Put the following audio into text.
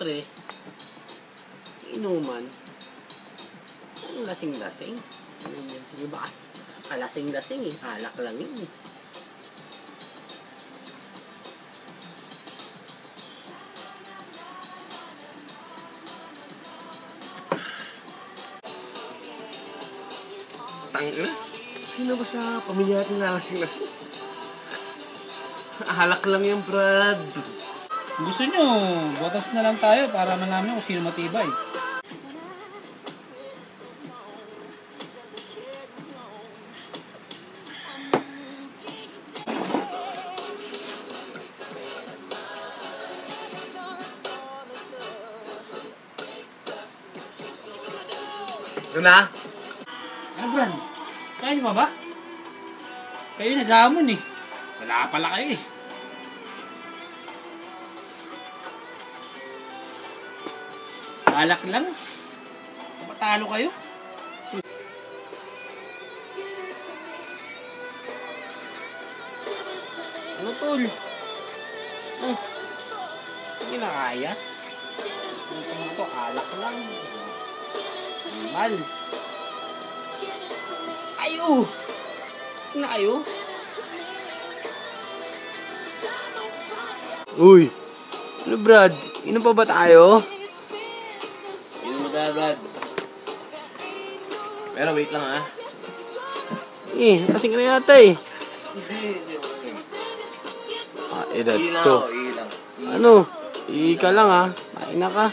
syempre, inuman, yung lasing-lasing. Yung ba kasi, kalasing-lasing eh, alak lang yun eh. Tangas? Sino ba sa pamilya natin nalasing-lasing? Alak lang yan, Brad. Gusto nyo, botas na lang tayo para malaman kung sino matibay. Ito na? Ano, Brad? Kaya nyo ba? Kayo nag-aamon eh. Wala pala kayo eh. Alak lang. Patalo kayo. Ano tol? Hindi na kaya. Sito mo to, alak lang. Mal. Ayo! Na kayo? Uy! Ano, Brad? Inom pa ba tayo? Inom mo tayo, Brad. Pero wait lang ha. Lasing ka na yata eh. Edad to. Ilang. Ano? Ika lang ha. Kain na ka.